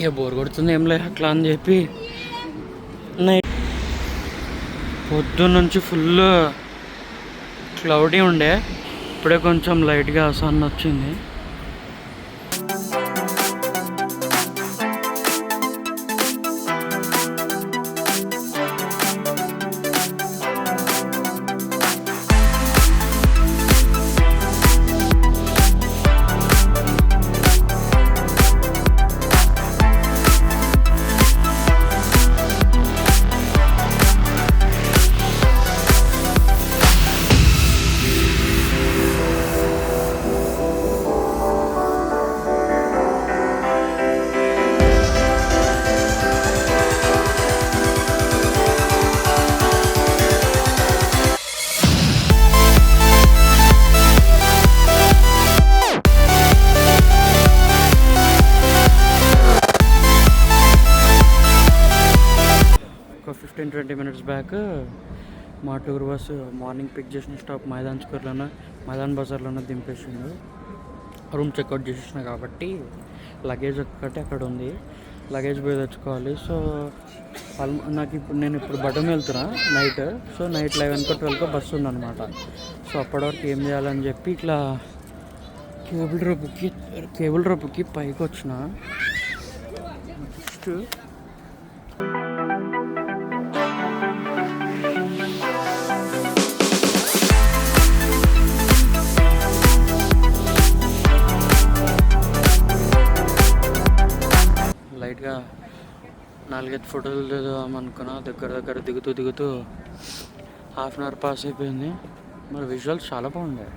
ఇక బోర్ కొడుతుంది ఏం లేదు అట్లా అని చెప్పి నైట్ పొద్దున్న నుంచి ఫుల్ క్లౌడీ ఉండే, ఇప్పుడే కొంచెం లైట్గా సన్ వచ్చింది. ఒక 15-20 minutes బ్యాక్ మా టూర్ బస్ మార్నింగ్ పిక్ చేసిన స్టాప్ మైదాన్ బజార్లోనే దింపేసిండు. రూమ్ చెక్అవుట్ చేసేసిన కాబట్టి లగేజ్ ఒక్కటి అక్కడ ఉంది, లగేజ్ పోయి తెచ్చుకోవాలి. సో నేను ఇప్పుడు బటన్ వెళ్తున్నా నైట్. సో నైట్ 11-12 బస్సు ఉందన్నమాట. సో అప్పటి వరకు ఏం చేయాలని చెప్పి ఇట్లా కేబుల్ రోప్కి పైకి వచ్చిన. నెక్స్ట్ లైట్గా 4-5 ఫోటోలు దిగుదామనుకున్నా. దగ్గర దిగుతూ హాఫ్ అన్ అవర్ పాస్ అయిపోయింది. మరి విజువల్స్ చాలా బాగుంటాయి.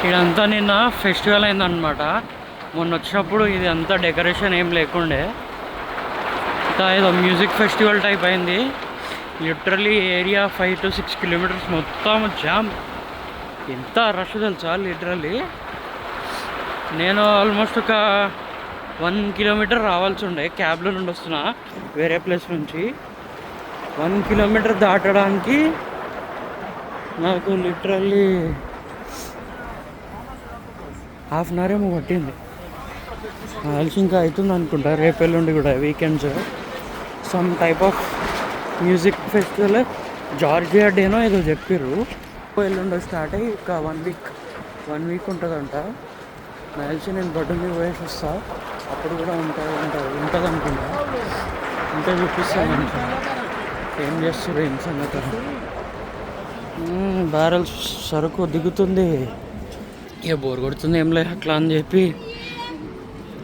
ఇదంతా నిన్న ఫెస్టివల్ అయిందనమాట. మొన్న వచ్చినప్పుడు ఇది అంతా డెకరేషన్ ఏం లేకుండే, ఇంత ఏదో మ్యూజిక్ ఫెస్టివల్ టైప్ అయింది. లిటరలీ ఏరియా 5 to 6 kilometers మొత్తం జామ్. ఎంత రష్ తెలుసా లిటరల్లీ. నేను ఆల్మోస్ట్ ఒక 1 kilometer రావాల్సి ఉండే, క్యాబ్లో నుండి వస్తున్నా వేరే ప్లేస్ నుంచి. 1 kilometer దాటడానికి నాకు లిటరల్లీ హాఫ్ అన్ అవర్ ఏమో పట్టింది. కలిసి ఇంకా అవుతుంది అనుకుంటా. రేపు ఎల్లుండి కూడా weekends some type of music festival, Georgia డేనో ఏదో చెప్పారు. ఎల్లుండి స్టార్ట్ అయ్యి ఒక 1 week ఉంటుందంట. కలిసి నేను బడ్డు మీద పోయేసి వస్తా, అప్పుడు కూడా ఉంటుంది అనుకుంటా. ఇంకా చూపిస్తాను మనకి ఏం చేస్తారు ఏం సంగతి. బ్యారల్స్ సరుకు దిగుతుంది. ఇక బోర్ కొడుతుంది ఏం లేదు అట్లా అని చెప్పి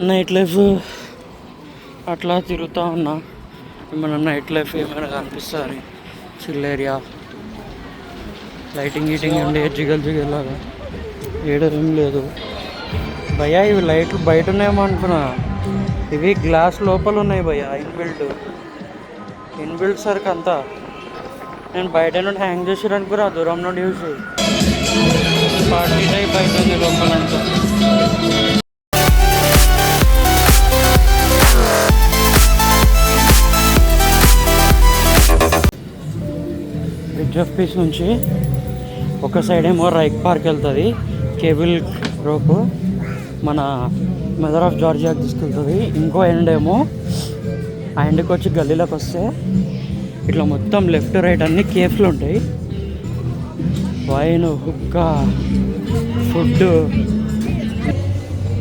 నైట్ లైఫ్ అట్లా తిరుగుతూ ఉన్నా. ఏమైనా నైట్ లైఫ్ ఏమైనా కనిపిస్తుంది. చిల్ ఏరియా, లైటింగ్ ఉండే జిగల్లాగా ఏం లేదు భయ్యా. ఇవి లైట్లు బయట ఉన్నాయేమో అనుకున్నా, ఇవి గ్లాస్ లోపల ఉన్నాయి భయ్యా. ఇన్బిల్డ్ సరికి అంతా నేను బయట నుండి హ్యాంగ్ చేసారు అనుకున్నా, దూరం నుండి చూసి. పార్టీ టైప్ అవుతుంది లోపలంతా. బ్రిడ్జ్ ఆఫ్ పీస్ నుంచి ఒక సైడ్ ఏమో రైక్ పార్క్ వెళ్తుంది, కేబుల్ రోప్ మన మదర్ ఆఫ్ జార్జియాకి తీసుకెళ్తుంది. ఇంకో ఎండ్ ఏమో ఆ ఎండ్కి వచ్చి గల్లీలోకి వస్తే ఇట్లా మొత్తం లెఫ్ట్ రైట్ అన్ని కేఫ్లు ఉంటాయి. Wine, hookah, food.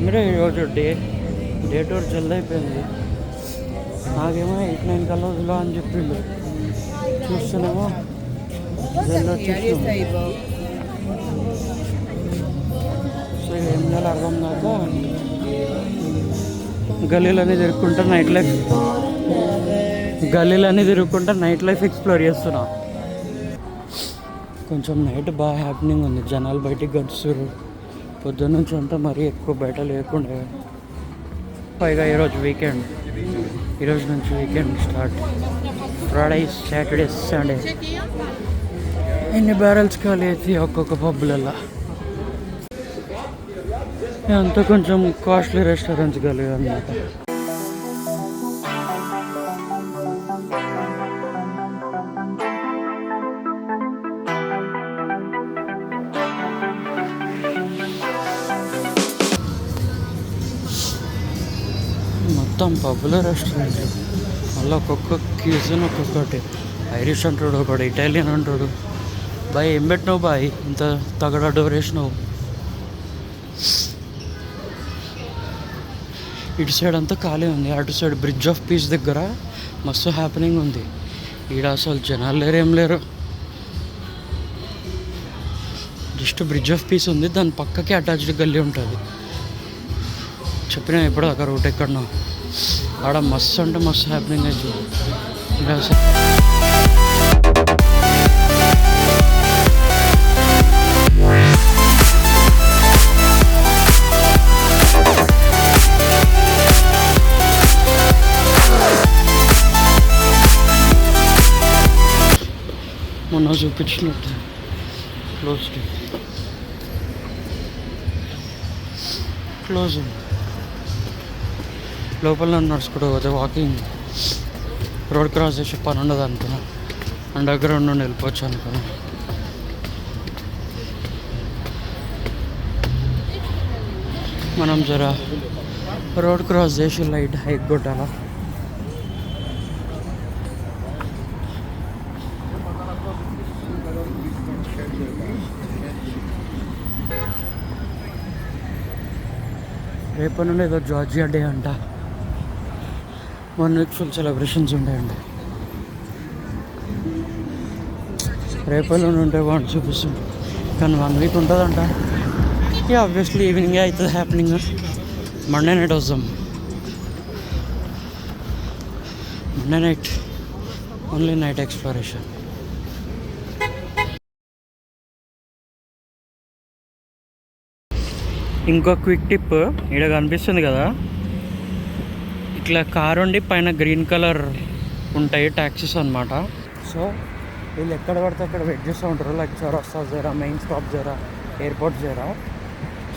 మీరే ఈరోజు డే టూర్ జల్దీ అయిపోయింది. నాకేమో 8-9 కల్లా వదిలా అని చెప్పిండు. చూస్తేనేమో సో ఏం చేయాలి అర్థం కాక గల్లీలన్నీ తిరుగుకుంటా నైట్ లైఫ్ ఎక్స్ప్లోర్ చేస్తున్నా. కొంచెం నైట్ బాగా హ్యాపెనింగ్ ఉంది, జనాలు బయటికి గడుస్తారు. పొద్దున్న నుంచి అంతా మరీ ఎక్కువ బయట లేకుండా. పైగా ఈరోజు నుంచి weekend start. Friday Saturday Sunday ఎన్ని బ్యారెల్స్ ఖాళీ అయితే ఒక్కొక్క పబ్బులల్లో అంతా కొంచెం కాస్ట్లీ రెస్టారెంట్స్ కలిగి అన్నమాట. మొత్తం పబ్బుల రెస్టారెంట్, మళ్ళీ ఒక్కొక్క క్యూజన్ ఒక్కొక్కటి. ఐరిష్ అంటాడు, ఒకడు ఇటాలియన్ అంటాడు. బాయ్ ఏం పెట్టినావు బాయ్, ఇంత తగడ డోర్ వేసినావు. ఇటు సైడ్ అంతా ఖాళీ ఉంది, అటు సైడ్ బ్రిడ్జ్ ఆఫ్ పీస్ దగ్గర మస్తు హ్యాపెనింగ్ ఉంది. ఈడ అసలు జనాలు లేరు, ఏం లేరు. జస్ట్ బ్రిడ్జ్ ఆఫ్ పీస్ ఉంది, దాని పక్కకి అటాచ్డ్ గల్లీ ఉంటుంది. చెప్పినా ఎప్పుడు అక్కడ రూట్ ఎక్కడన్నా ఆడ మస్తు అంటే మస్తు హ్యాపెనింగ్ అయితే. మొన్న చూపించినట్టు క్లోజ్ లోపల నడుచుకుంటూ పోతే వాకింగ్ రోడ్ క్రాస్ చేసే పని ఉండదు అనుకున్నా. అండర్ గ్రౌండ్ నుండి వెళ్ళిపోవచ్చు అనుకున్నా. మనం జర రోడ్ క్రాస్ చేసి లైట్ హైక్ కొట్టాలా. రేపటి నుండి ఏదో జార్జియా డే అంట. 1 వీక్ ఫుల్ సెలబ్రేషన్స్ ఉంటాయండి. రేపటి నుండి ఉంటే వాడు చూపిస్తుంది, కానీ 1 వీక్ ఉంటుందంట. ఇక ఆబ్వియస్లీ ఈవినింగే అవుతుంది హ్యాపెనింగ్. మండే నైట్ వస్తాం, Monday night only night exploration. ఇంకో క్విక్ టిప్, ఇక్కడ కనిపిస్తుంది కదా, ఇట్లా కారు ఉండి పైన గ్రీన్ కలర్ ఉంటాయి ట్యాక్సీస్ అనమాట. సో వీళ్ళు ఎక్కడ పడితే అక్కడ వెయిట్ చేస్తూ ఉంటారు. లైక్ చౌరస్తా జరా, మెయిన్ స్టాప్ జరా, ఎయిర్పోర్ట్ జరా.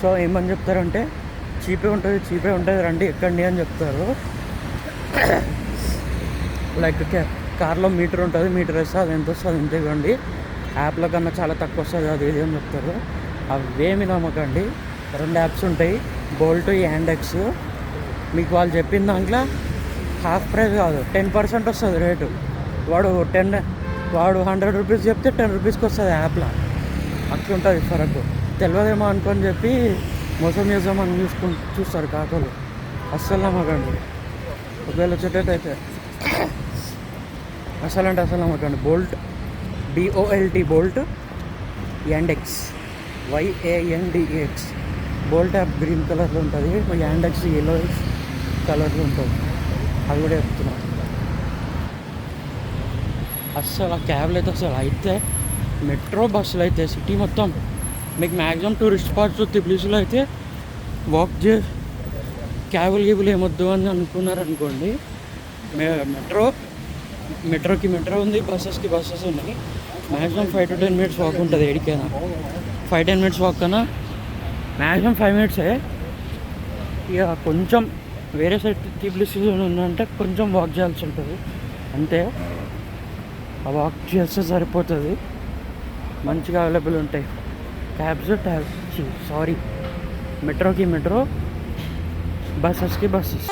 సో ఏమని చెప్తారంటే చీపే ఉంటుంది రండి ఎక్కండి అని చెప్తారు. లైక్ కార్లో మీటర్ ఉంటుంది, మీటర్ వేస్తే అది ఎంత వస్తుంది ఎంత ఇవ్వండి, యాప్ల కన్నా చాలా తక్కువ వస్తుంది అది ఇది అని చెప్తారు. అవేమి నమ్మకండి. 2 యాప్స్ ఉంటాయి, బోల్ట్, యాండెక్స్. మీకు వాళ్ళు చెప్పిన దాంట్లో హాఫ్ ప్రైస్ కాదు 10% వస్తుంది రేటు. వాడు 100 రూపీస్ చెప్తే 10 రూపీస్కి వస్తుంది యాప్లో. అట్లుంటుంది ఫరక్. తెలియదేమో అనుకొని చెప్పి మోసం చేద్దామని చూస్తారు కాకలు. అస్సలు నమ్మకండి. ఒకవేళ వచ్చేటట్టయితే అసలు నమ్మకండి. Bolt, BOLT Bolt, Yandex YANDEX. Bolt app green కలర్లో ఉంటుంది, యాండెక్స్ ఎల్లో కలర్లో ఉంటుంది. అది కూడా చెప్తున్నాను. అస్సలు ఆ క్యాబ్లు అయితే మెట్రో బస్సులు అయితే సిటీ మొత్తం మీకు మ్యాక్సిమం టూరిస్ట్ స్పాట్స్ ప్లేసులు అయితే వాక్ క్యాబులు ఏమొద్దు అని అనుకున్నారనుకోండి. మెట్రోకి ఉంది, బస్సెస్ ఉన్నాయి. మ్యాక్సిమం 5 to 10 minutes వాక్ ఉంటుంది. ఎడికైనా 5-10 minutes వాక్ కన్నా మ్యాక్సిమం 5 minutes. ఇక కొంచెం వేరే సైడ్ టీప్లీస్ ఉందంటే కొంచెం వాక్ చేయాల్సి ఉంటుంది అంతే. ఆ వాక్ చేస్తే సరిపోతుంది. మంచిగా అవైలబుల్ ఉంటాయి క్యాబ్స్. మెట్రోకి మెట్రో, బస్సెస్కి బస్సెస్.